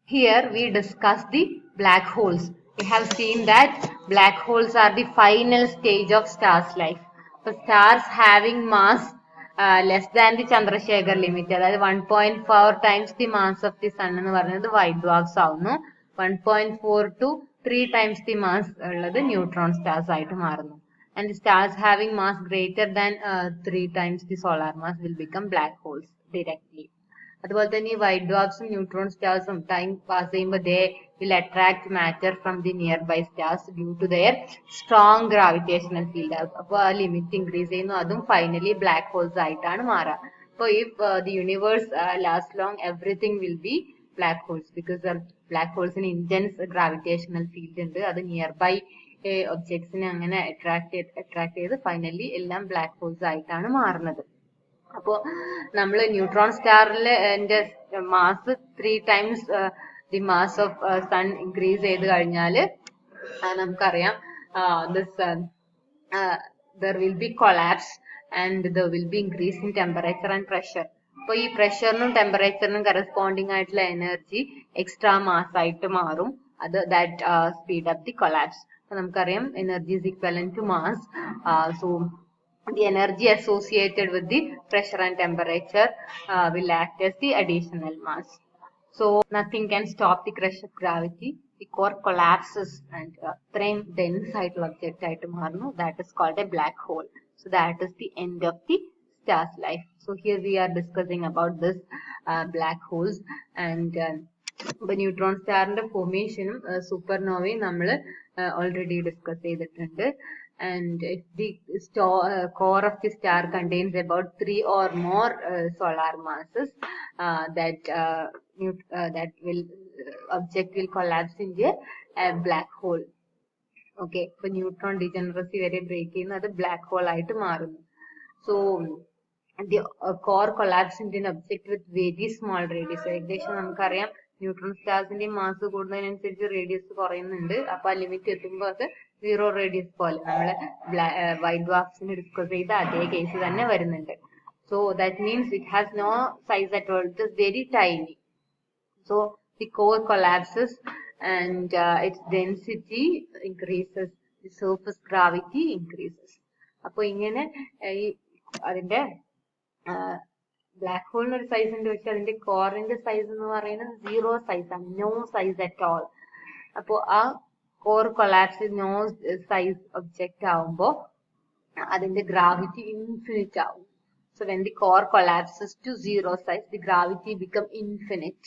Here we discuss the black holes. We have seen that black holes are the final stage of stars' life. So stars having mass less than the Chandrasekhar limit, അതായത് 1.4 times the mass of the sun എന്ന് പറയുന്നത് white dwarfs ആവുന്നു. 1.4 to 3 times the mass ഉള്ളത് neutron stars ആയിട്ട് മാറുന്നു. And the stars having mass greater than 3 times the solar mass will become black holes directly. അതുപോലെ തന്നെ ഈ വൈറ്റ് ഡ്വാർഫ്സും ന്യൂട്രോൺ സ്റ്റാർസും ടൈം പാസ് ചെയ്യുമ്പോൾ they will attract matter from the nearby stars due to their strong gravitational field. അപ്പോൾ ആ limit increase ചെയ്യുന്നു, അതും ഫൈനലി ബ്ലാക്ക് ഹോൾസ് ആയിട്ടാണ് മാറുക. അപ്പോൾ if the universe last long everything will be black holes because black ഹോൾസിന് intense gravitational field ഉണ്ട്. അത് നിയർ ബൈ ഒബ്ജക്ട്സിനെ അങ്ങനെ അട്രാക്ട് ചെയ്ത് ഫൈനലി എല്ലാം ബ്ലാക്ക് ഹോൾസ് ആയിട്ടാണ് മാറുന്നത്. അപ്പോ നമ്മള് ന്യൂട്രോൺ സ്റ്റാറിന്റെ mass 3 times the mass of sun increase ചെയ്ത് കഴിഞ്ഞാല് നമുക്കറിയാം there will be collapse and there will be increase in temperature and pressure. അപ്പൊ ഈ പ്രഷറിനും ടെമ്പറേച്ചറിനും കറസ്പോണ്ടിങ് ആയിട്ടുള്ള എനർജി എക്സ്ട്രാ മാസ് ആയിട്ട് മാറും. അത് that speed up the collapse. അപ്പൊ നമുക്കറിയാം energy is equivalent to mass. So the energy associated with the pressure and temperature will act as the additional mass. So nothing can stop the crush of gravity. The core collapses and ഇത്രയും dense ആയിട്ടുള്ള object ആയിട്ട് മാറുന്നു. That is called a black hole. So that is the end of the star's life. So here we are discussing about this black holes and neutron സ്റ്റാറിന്റെ ഫോർമേഷനും സൂപ്പർനോവയും നമ്മൾ already discuss ചെയ്തിട്ടുണ്ട്. And if the core of the star contains about 3 or more solar masses, that will object will collapse into a black hole. Okay, so neutron degeneracy വരെ break ചെയ്യുന്ന അത് black hole ആയിട്ട് മാറുന്നു. So the core collapse into an object with very small radius. ഏകദേശം നമുക്കറിയാം neutron സ്റ്റാർസിന്റെ mass കൂടുന്നതിനനുസരിച്ച് radius കുറയുന്നുണ്ട്. അപ്പൊ ആ ലിമിറ്റ് എത്തുമ്പോൾ അത് 0 റേഡിയസ് പോലെ നമ്മള് വൈറ്റ് ഡ്വാർഫ്സിന് ഡിസ്കസ് ചെയ്ത അതേ കേസ് തന്നെ വരുന്നുണ്ട്. So that means it has no size at all. It is very tiny. So the core collapses and its density increases, the surface gravity increases. അപ്പൊ ഇങ്ങനെ അതിന്റെ ബ്ലാക്ക് ഹോളിന് ഒരു സൈസ് ഉണ്ട്, പക്ഷെ അതിന്റെ കോറിന്റെ സൈസ് എന്ന് പറയുന്നത് 0 സൈസ് ആണ്, നോ സൈസ് അറ്റ് ഓൾ. അപ്പോ ആ core collapse no size object ആവുമ്പോ അതിന്റെ ഗ്രാവിറ്റി ഇൻഫിനിറ്റ് ആവും. So when the core collapses to 0 size, the gravity become infinite.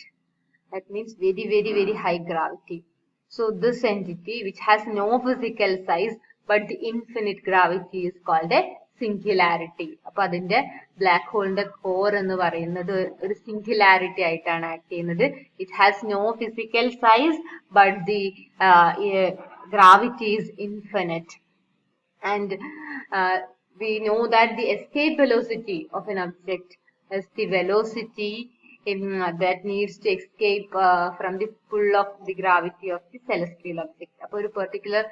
That means very, very, very high gravity. So this entity which has no physical size but the infinite gravity is called a singularity. അപ്പൊ അതിന്റെ black ഹോളിന്റെ core എന്ന് പറയുന്നത് ഒരു singularity ആയിട്ടാണ് act ചെയ്യുന്നത്. It has no physical size but the gravity is infinite. And we know that the escape velocity of an object is the velocity that needs to escape from the pull of the gravity of the celestial object. അപ്പോൾ ഒരു particular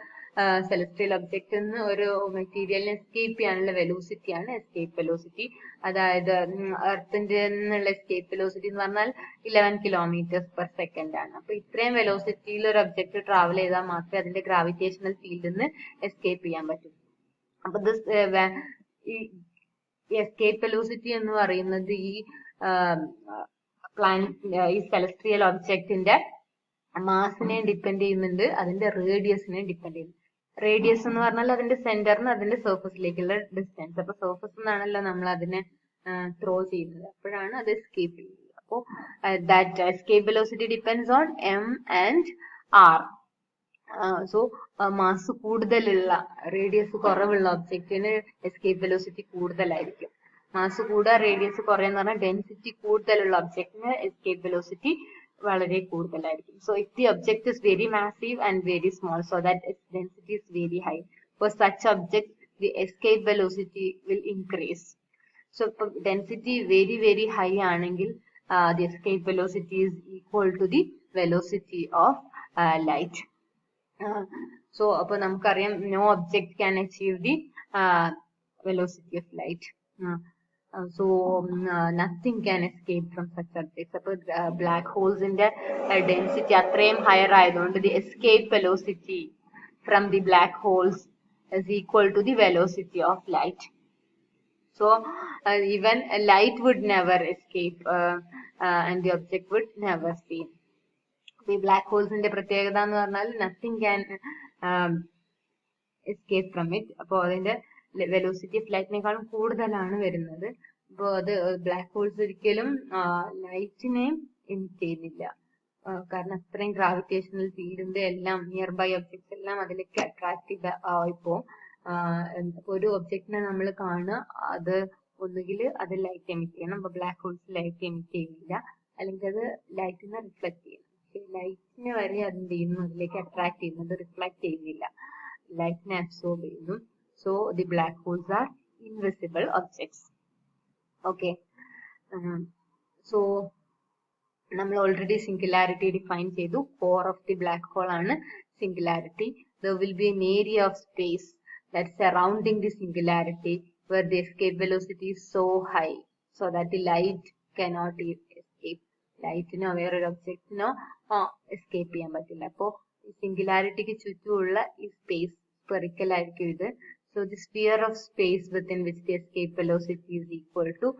celestial object നിന്ന് ഒരു മെറ്റീരിയലിനെ escape ചെയ്യാനുള്ള velocity ആണ് escape velocity. അതായത് എർത്തിന്റെ നിന്നുള്ള escape velocity എന്ന് പറഞ്ഞാൽ 11 km/s ആണ്. അപ്പൊ ഇത്രയും വെലോസിറ്റിയിൽ ഒരു ഒബ്ജക്ട് ട്രാവൽ ചെയ്താൽ മാത്രമേ അതിന്റെ ഗ്രാവിറ്റേഷണൽ ഫീൽഡിൽ നിന്ന് എസ്കേപ്പ് ചെയ്യാൻ പറ്റൂ. അപ്പൊ ഈ എസ്കേപ്പ് വെലോസിറ്റി എന്ന് പറയുന്നത് ഈ ഈ സെലസ്ട്രിയൽ ഒബ്ജക്റ്റിന്റെ മാസിനെ ഡിപ്പെൻഡ് ചെയ്യുന്നുണ്ട്, അതിന്റെ റേഡിയസിനെ ഡിപ്പെൻഡ് ചെയ്യുന്നു. റേഡിയസ് എന്ന് പറഞ്ഞാൽ അതിന്റെ സെന്ററിന് അതിന്റെ സർഫസിലേക്കുള്ള ഡിസ്റ്റൻസ്. അപ്പൊ സർഫസ് എന്നാണല്ലോ നമ്മൾ അതിനെ ത്രോ ചെയ്യുന്നത്, അപ്പോഴാണ് അത് എസ്കേപ്പ് ചെയ്യുന്നത്. അപ്പോ that escape velocity depends on M and R. So mass കൂടുതലുള്ള റേഡിയസ് കുറവുള്ള ഒബ്ജക്റ്റിന് എസ്കേപ്പ് വെലോസിറ്റി കൂടുതലായിരിക്കും. മാസ് കൂടുക റേഡിയസ് കുറയെന്ന് പറഞ്ഞാൽ ഡെൻസിറ്റി കൂടുതലുള്ള ഒബ്ജക്റ്റിന് എസ്കേപ്പ് വെലോസിറ്റി വളരെ കൂടുതലായിരിക്കും. So if the object is very massive and very small so that its density is very high, for such object the escape velocity will increase. So if density very very high ആണെങ്കിൽ the escape velocity is equal to the velocity of light. So അപ്പൊ നമുക്കറിയാം no object can achieve the velocity of light. nothing can escape from such objects. അപ്പോൾ black ഹോൾസിന്റെ density അത്രയും higher ആയതുകൊണ്ട് the escape velocity from the black holes is equal to the velocity of light. So even light would never escape and the object would never see. ഈ black ഹോൾസിന്റെ പ്രത്യേകത എന്ന് പറഞ്ഞാൽ nothing can escape from it. അപ്പോൾ അതിന്റെ velocity of ലൈറ്റിനേക്കാളും കൂടുതലാണ് വരുന്നത്. അപ്പോൾ അത് ബ്ലാക്ക് ഹോൾസ് ഒരിക്കലും ലൈറ്റിനെ എമിറ്റ് ചെയ്യുന്നില്ല, കാരണം അത്രയും ഗ്രാവിറ്റേഷണൽ ഫീൽഡിന്റെ എല്ലാം നിയർ ബൈ ഒബ്ജക്ട്സ് എല്ലാം അതിലേക്ക് അട്രാക്റ്റീവ് ആയിപ്പോ ഒരു ഒബ്ജക്റ്റിനെ നമ്മൾ കാണുക, അത് ഒന്നുകിൽ അത് ലൈറ്റ് എമിറ്റ് ചെയ്യണം. അപ്പൊ ബ്ലാക്ക് ഹോൾസ് ലൈറ്റ് എമിറ്റ് ചെയ്യുന്നില്ല, അല്ലെങ്കിൽ അത് ലൈറ്റിനെ റിഫ്ലക്ട് ചെയ്യണം. ലൈറ്റിനെ വരെ അതെന്ത് ചെയ്യുന്നു, അതിലേക്ക് അട്രാക്ട് ചെയ്യുന്നത് റിഫ്ലക്ട് ചെയ്യുന്നില്ല, ലൈറ്റിനെ അബ്സോർബ് ചെയ്യുന്നു. So the black holes are invisible objects. Okay, so നമ്മൾ ഓൾറെഡി സിംഗുലാരിറ്റി ഡിഫൈൻ ചെയ്തു. Core of the black hole ആണ് singularity. There will be an area of space that's surrounding the singularity where the escape velocity is so high so that the light cannot escape. ലൈറ്റിനോ വേറൊരു ഒബ്ജക്റ്റിനോ escape ചെയ്യാൻ പറ്റില്ല. അപ്പോൾ ഈ സിംഗുലാരിറ്റിക്ക് ചുറ്റുമുള്ള ഈ space spherical ആയിരിക്കും ഇത്. So the sphere of space within which the escape velocity is equal to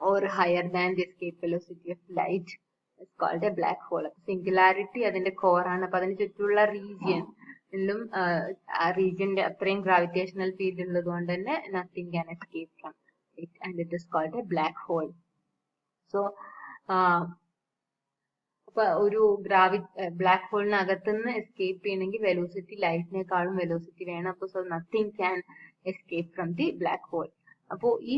or higher than the escape velocity of light is called a black hole. Singularity അതിന്റെ കോർ ആണ്. അപ്പൊ അതിന് ചുറ്റുമുള്ള റീജിയനിലും ആ റീജിയന്റെ അത്രയും ഗ്രാവിറ്റേഷണൽ ഫീൽഡ് ഉള്ളത് കൊണ്ട് തന്നെ nothing can escape from it and it is called a black hole. So അപ്പൊ ഒരു ബ്ലാക്ക് ഹോളിനകത്തുനിന്ന് എസ്കേപ്പ് ചെയ്യണമെങ്കിൽ വെലോസിറ്റി ലൈറ്റിനേക്കാളും വെലോസിറ്റി വേണം. അപ്പൊ so nothing can escape from the black hole. അപ്പോ ഈ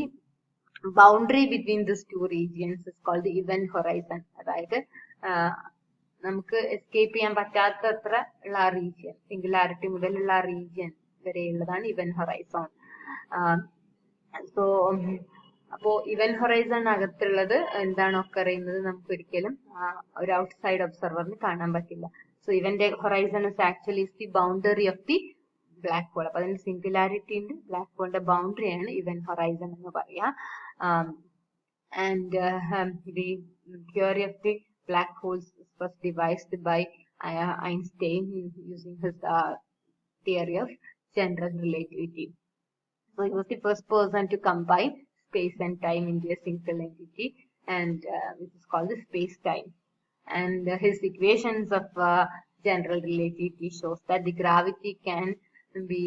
boundary between this two regions is called the event horizon. അതായത് നമുക്ക് എസ്കേപ്പ് ചെയ്യാൻ പറ്റാത്തത്ര ഉള്ള ആ റീജിയൻ, സിംഗുലാരിറ്റി മുതലുള്ള ആ റീജിയൻ വരെയുള്ളതാണ് ഇവന്റ് ഹൊറൈസൺ. സോ അപ്പോ ഇവന്റ് ഹൊറൈസണിനകത്തുള്ളത് എന്താണ് ഒക്കെ അറിയുന്നത് നമുക്ക് ഒരിക്കലും ഒരു ഔട്ട്സൈഡ് ഒബ്സർവറിന് കാണാൻ പറ്റില്ല. So event horizon is actually the boundary of the black hole. അപ്പൊ അതിന്റെ സിംഗുലാരിറ്റി ഉണ്ട്, ബ്ലാക്ക് ഹോളിന്റെ ബൗണ്ടറി ആണ് ഇവന്റ് ഹൊറൈസൺ എന്ന് പറയാ. And the theory of the black holes was devised by Einstein using his theory of general relativity. So he was the first person to combine space and time into a single entity, and which is called the space-time. And his equations of general relativity shows that the gravity can be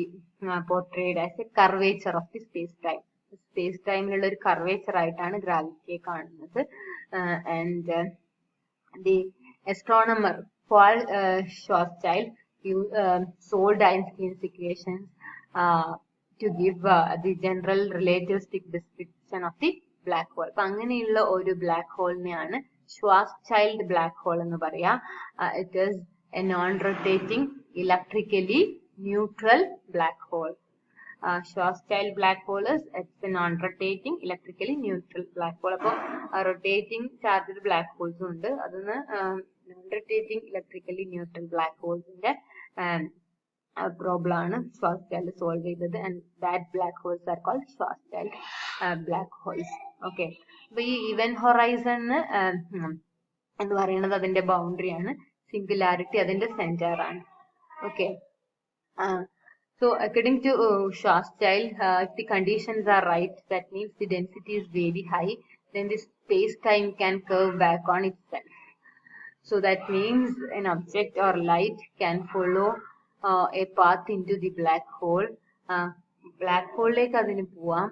portrayed as a curvature of the space-time. Space-time ഉള്ള ഒരു curvature ആയിട്ടാണ് ഗ്രാവിറ്റിയെ കാണുന്നത്. And the astronomer Paul Schwarzschild solved Einstein's equations to give the general relativistic description of the black hole. അപ്പൊ അങ്ങനെയുള്ള ഒരു black ഹോളിനെയാണ് Schwarzschild black hole എന്ന് പറയാ. It is a non-rotating electrically neutral black hole. Schwarzschild black hole is a non-rotating electrically neutral black hole. അപ്പോൾ rotating charged black ഹോൾസും ഉണ്ട്. അതൊന്ന് non-rotating electrically neutral black ഹോൾസിന്റെ പ്രോബ്ലം ആണ് ഷ്വാർസ്ചൈൽഡ് സോൾവ് ചെയ്തത്. And that black holes are called Schwarzschild black holes. Okay, അപ്പൊ ഈ event horizon എന്ന് പറയുന്നത് അതിന്റെ ബൗണ്ടറി ആണ്, സിംഗുലാരിറ്റി അതിന്റെ സെന്റർ ആണ്. Okay, so according to Schwarzschild, if the conditions are right, that means the density is very high, then the space-time can curve back on itself. So that means an object or light can follow a path into the black hole. Black hole like adinu povam,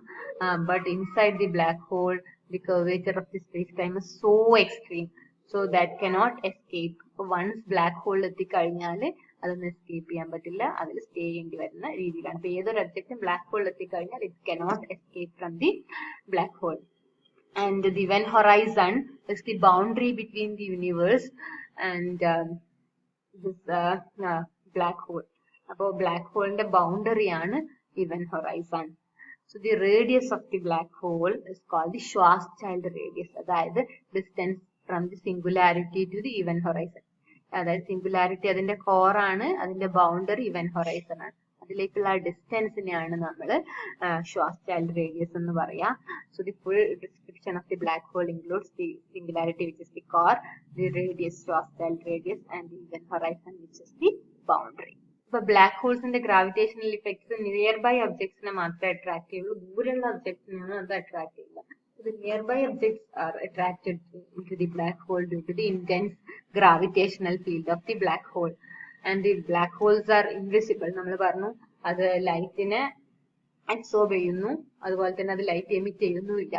but inside the black hole, the curvature of the space-time is so extreme, so that cannot escape. Once black hole etti kazhinjal അതൊന്നും escape ചെയ്യാൻ പറ്റില്ല, അതിൽ stay ചെയ്യേണ്ടി വരുന്ന രീതിയിലാണ്. അപ്പൊ ഏതൊരു ഒബ്ജക്റ്റും black ഹോളിൽ എത്തിക്കഴിഞ്ഞാൽ it cannot escape from the black hole. And the event horizon is the boundary between the universe and this black hole. അപ്പോ ബ്ലാക്ക് ഹോളിന്റെ ബൗണ്ടറി ആണ് event horizon. So the radius of the black hole is called the Schwarzschild radius. അതായത് distance from the singularity to the event horizon. അതായത് singularity അതിന്റെ core ആണ്, അതിന്റെ boundary event horizon ആണ്. അതിലേക്കുള്ള ഡിസ്റ്റൻസിനെയാണ് നമ്മൾ ഷ്വാർസ്ചൈൽഡ് റേഡിയസ് എന്ന് പറയാ. So the full description of the black hole includes the singularity which is the core, the radius Schwarzschild radius and the event horizon which is the boundary. ഇപ്പൊ black ഹോൾസിന്റെ gravitational effects nearby ഒബ്ജക്ട്സിനെ മാത്രമേ attract ചെയ്യുള്ളൂ, ദൂരെയുള്ള ഒബ്ജക്ട്സിനെയാണ് അത് attract ചെയ്യുക. The nearby objects are attracted into the black hole due to the intense gravitational field of the black hole, and the black holes are invisible. നമ്മൾ പറഞ്ഞു അത് ലൈറ്റിനെ absorb ചെയ്യുന്നു, അതുപോലെ തന്നെ അത് ലൈറ്റ് എമിറ്റ് ചെയ്യുന്നുമില്ല.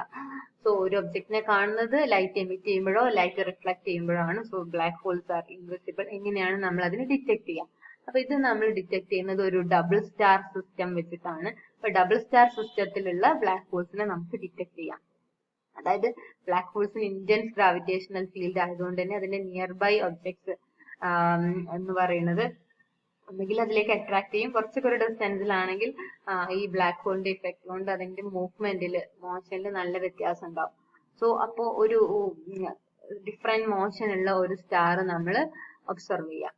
സോ ഒരു ഒബ്ജക്റ്റിനെ കാണുന്നത് ലൈറ്റ് എമിറ്റ് ചെയ്യുമ്പോഴോ ലൈറ്റ് റിഫ്ലക്ട് ചെയ്യുമ്പോഴാണ്. So black holes are invisible. എങ്ങനെയാണ് നമ്മൾ അതിനെ ഡിറ്റക്ട് ചെയ്യുക? അപ്പൊ ഇത് നമ്മൾ ഡിറ്റക്ട് ചെയ്യുന്നത് ഒരു ഡബിൾ സ്റ്റാർ സിസ്റ്റം വെച്ചിട്ടാണ്. അപ്പൊ ഡബിൾ സ്റ്റാർ സിസ്റ്റത്തിലുള്ള ബ്ലാക്ക് ഹോൾസിനെ നമുക്ക് ഡിറ്റക്ട് ചെയ്യാം. അതായത് ബ്ലാക്ക് ഹോൾസിന് ഇന്റൻസ് ഗ്രാവിറ്റേഷണൽ ഫീൽഡ് ആയതുകൊണ്ട് തന്നെ അതിന്റെ നിയർ ബൈ ഒബ്ജക്ട്സ് എന്ന് പറയുന്നത് ഒന്നുകിൽ അതിലേക്ക് അട്രാക്ട് ചെയ്യും, കുറച്ചൊക്കെ ഒരു ഡിസ്റ്റൻസിലാണെങ്കിൽ ഈ ബ്ലാക്ക് ഹോളിന്റെ ഇഫക്ട് കൊണ്ട് അതിന്റെ മോഷനിൽ നല്ല വ്യത്യാസം ഉണ്ടാവും. സോ അപ്പോ ഒരു ഡിഫറെന്റ് മോഷൻ ഉള്ള ഒരു സ്റ്റാർ നമ്മൾ ഒബ്സർവ് ചെയ്യാം.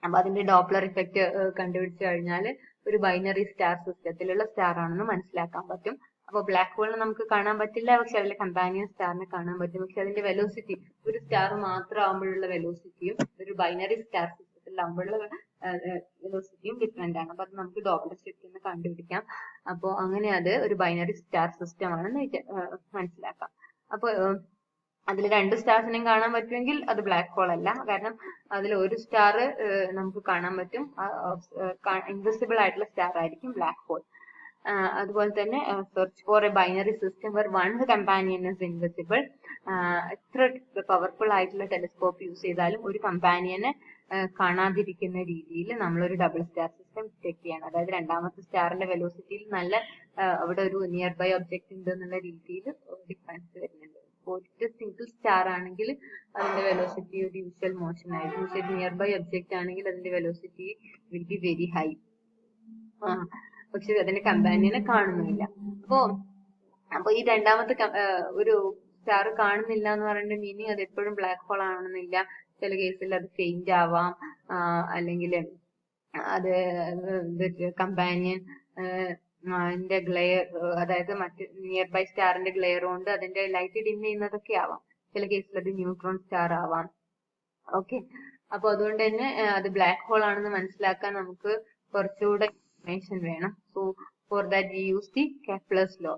അപ്പൊ അതിന്റെ ഡോപ്ലർ ഇഫക്റ്റ് കണ്ടുപിടിച്ചു കഴിഞ്ഞാൽ ഒരു ബൈനറി സ്റ്റാർ സിസ്റ്റത്തിലുള്ള സ്റ്റാർ ആണെന്ന് മനസ്സിലാക്കാൻ പറ്റും. അപ്പൊ ബ്ലാക്ക് ഹോളിനെ നമുക്ക് കാണാൻ പറ്റില്ല, പക്ഷെ അതിലെ കമ്പാനിയൻ സ്റ്റാറിനെ കാണാൻ പറ്റും. പക്ഷെ അതിന്റെ വെലോസിറ്റി, ഒരു സ്റ്റാർ മാത്രം ആകുമ്പോഴുള്ള വെലോസിറ്റിയും ഒരു ബൈനറി സ്റ്റാർ സിസ്റ്റത്തിലാകുമ്പോഴുള്ള വെലോസിറ്റിയും ഡിഫറെന്റ് ആണ്. അപ്പൊ അത് നമുക്ക് ഡോപ്ലർ ഇഫക്റ്റ് കണ്ടുപിടിക്കാം. അപ്പൊ അങ്ങനെ അത് ഒരു ബൈനറി സ്റ്റാർ സിസ്റ്റം ആണെന്ന് മനസ്സിലാക്കാം. അപ്പൊ അതിൽ രണ്ട് സ്റ്റാർസിനെയും കാണാൻ പറ്റുമെങ്കിൽ അത് ബ്ലാക്ക് ഹോൾ അല്ല, കാരണം അതിൽ ഒരു സ്റ്റാർ നമുക്ക് കാണാൻ പറ്റും, ഇൻവിസിബിൾ ആയിട്ടുള്ള സ്റ്റാർ ആയിരിക്കും ബ്ലാക്ക് ഹോൾ. അതുപോലെ തന്നെ search for a binary system where one companion is invisible. എത്ര പവർഫുൾ ആയിട്ടുള്ള ടെലിസ്കോപ്പ് യൂസ് ചെയ്താലും ഒരു കമ്പാനിയനെ കാണാതിരിക്കുന്ന രീതിയിൽ നമ്മളൊരു ഡബിൾ സ്റ്റാർ സിസ്റ്റം ചെക്ക് ചെയ്യണം. അതായത് രണ്ടാമത്തെ സ്റ്റാറിന്റെ വെലോസിറ്റിയിൽ നല്ല അവിടെ ഒരു നിയർ ബൈ ഒബ്ജക്ട് ഉണ്ട് എന്നുള്ള രീതിയിൽ ഡിഫറൻസ് വരുന്നുണ്ട്. ഒരു സിംഗിൾ സ്റ്റാർ ആണെങ്കിൽ അതിന്റെ വെലോസിറ്റി ഒരു യൂഷ്വൽ മോഷൻ ആയിരിക്കും, പക്ഷെ നിയർ ബൈ ഒബ്ജക്ട് ആണെങ്കിൽ അതിന്റെ velocity will be very high. പക്ഷെ അതിന്റെ കമ്പാനിയനെ കാണുന്നില്ല. അപ്പൊ ഈ രണ്ടാമത്തെ ഒരു സ്റ്റാർ കാണുന്നില്ല എന്ന് പറയുന്ന മീനിങ് അത് എപ്പോഴും ബ്ലാക്ക് ഹോൾ ആണെന്നില്ല. ചില കേസിൽ അത് ഫെയിന്റ് ആവാം, അല്ലെങ്കിൽ അത് കമ്പാനിയൻ അതിന്റെ ഗ്ലെയർ, അതായത് മറ്റ് നിയർ ബൈ സ്റ്റാറിന്റെ ഗ്ലെയർ കൊണ്ട് അതിന്റെ ലൈറ്റ് ഡിം ചെയ്യുന്നതൊക്കെ ആവാം. ചില കേസിൽ അത് ന്യൂട്രോൺ സ്റ്റാർ ആവാം. ഓക്കെ, അപ്പൊ അതുകൊണ്ട് തന്നെ അത് ബ്ലാക്ക് ഹോൾ ആണെന്ന് മനസ്സിലാക്കാൻ നമുക്ക് കുറച്ചുകൂടെ ഇൻഫർമേഷൻ വേണം. So for that we use the Kepler's law.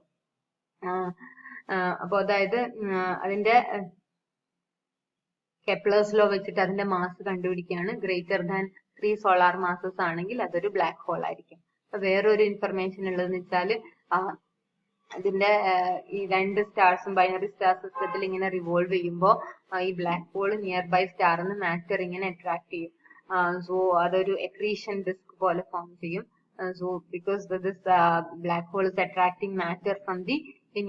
അപ്പൊ അതായത് അതിന്റെ കെപ്ലർസ് ലോ വെച്ചിട്ട് അതിന്റെ മാസ് കണ്ടുപിടിക്കുകയാണ്. ഗ്രേറ്റർ ദാൻ 3 സോളാർ മാസസ് ആണെങ്കിൽ അതൊരു ബ്ലാക്ക് ഹോൾ ആയിരിക്കും. അപ്പൊ വേറൊരു ഇൻഫർമേഷൻ ഉള്ളതെന്ന് വെച്ചാൽ അതിന്റെ ഈ രണ്ട് സ്റ്റാർസും ബൈനറി സ്റ്റാർ സിസ്റ്റത്തിൽ ഇങ്ങനെ റിവോൾവ് ചെയ്യുമ്പോൾ ഈ ബ്ലാക്ക് ഹോൾ നിയർ ബൈ സ്റ്റാറിന് മാറ്റർ ഇങ്ങനെ അട്രാക്ട് ചെയ്യും. സോ അതൊരു എക്രീഷൻ ഡിസ്ക് പോലെ ഫോം ചെയ്യും. So because this black hole is attracting matter from the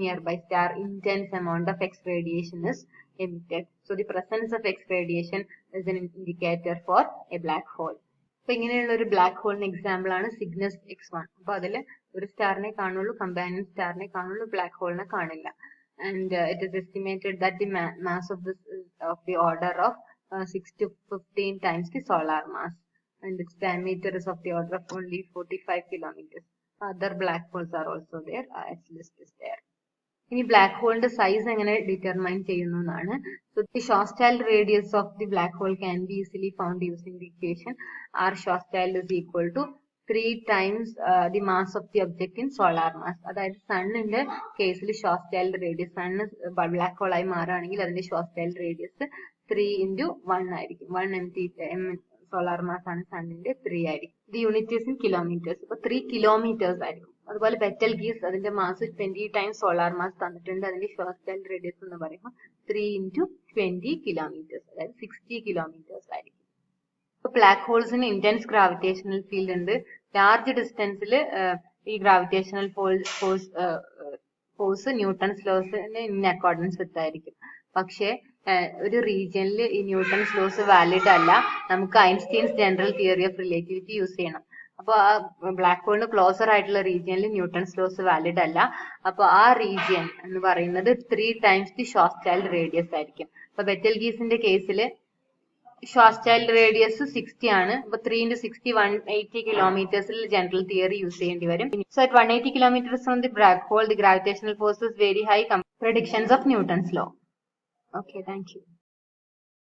nearby star, intense amount of X radiation is emitted. So the presence of X radiation is an indicator for a black hole. അപ്പൊ ഇങ്ങനെയുള്ള ഒരു black ഹോളിന് example ആണ് Cygnus X1. അപ്പൊ അതില് ഒരു സ്റ്റാറിനെ കാണുള്ളൂ, companion സ്റ്റാറിനെ കാണുള്ളൂ, black ഹോളിനെ കാണില്ല. And it is estimated that the mass of this is of the order of 6 to 15 times the solar mass. And its diameter is of the order of only 45 kilometers. Other black holes are also there. Its list is there. ഇനി black ഹോളിന്റെ size എങ്ങനെ determine ചെയ്യുന്നു എന്നാണ്. So the Schwarzschild radius of the black hole can be easily found using the equation R Schwarzschild is equal to 3 times the mass of the object in solar mass. അതായത് സണ്ണിന്റെ കേസിൽ Schwarzschild radius, sun black hole ആയി മാറുകയാണെങ്കിൽ അതിന്റെ Schwarzschild radius 3 into 1 ആയിരിക്കും. 1 solar mass ആണ് സണ്ണിന്റെ, 3 ആയിരിക്കും. The unit in kilometres. അപ്പൊ 3 kilometers ആയിരിക്കും. അതുപോലെ ബെറ്റൽ ഗീസ് അതിന്റെ മാസ് 20 times സോളാർ മാസ് തന്നിട്ടുണ്ട്. അതിന്റെ ഷ്വാർസ്ചൈൽഡ് റേഡിയസ് എന്ന് പറയുമ്പോൾ 3 into 20 kilometers, അതായത് 60 kilometers ആയിരിക്കും. ഇപ്പൊ ബ്ലാക്ക് ഹോൾസിന് ഇന്റൻസ് ഗ്രാവിറ്റേഷണൽ ഫീൽഡ് ഉണ്ട്. ലാർജ് ഡിസ്റ്റൻസിൽ ഈ ഗ്രാവിറ്റേഷണൽ ഫോഴ്സ് ന്യൂട്ടൺസ് ലോസിന് ഇൻ അക്കോർഡൻസ് വിത്ത് ആയിരിക്കും. പക്ഷെ ഒരു റീജിയനിൽ ഈ ന്യൂട്ടൺസ് ലോസ് വാലിഡ് അല്ല, നമുക്ക് Einstein's general theory of relativity use ചെയ്യണം. അപ്പൊ ആ ബ്ലാക്ക് ഹോളിന് ക്ലോസർ ആയിട്ടുള്ള റീജിയനിൽ ന്യൂട്ടൺസ് ലോസ് വാലിഡ് അല്ല. അപ്പൊ ആ റീജിയൻ എന്ന് പറയുന്നത് 3 times ദി ഷ്വാർസ്ചൈൽഡ് റേഡിയസ് ആയിരിക്കും. അപ്പൊ ബെറ്റൽഗീസിന്റെ കേസിൽ Schwarzschild radius 60 ആണ്. അപ്പൊ 3 into 60 180 kilometers general theory use ചെയ്യേണ്ടി വരും. So at 180 kilometers from the black hole, the gravitational force is very high. Predictions of Newton's law. Okay, thank you.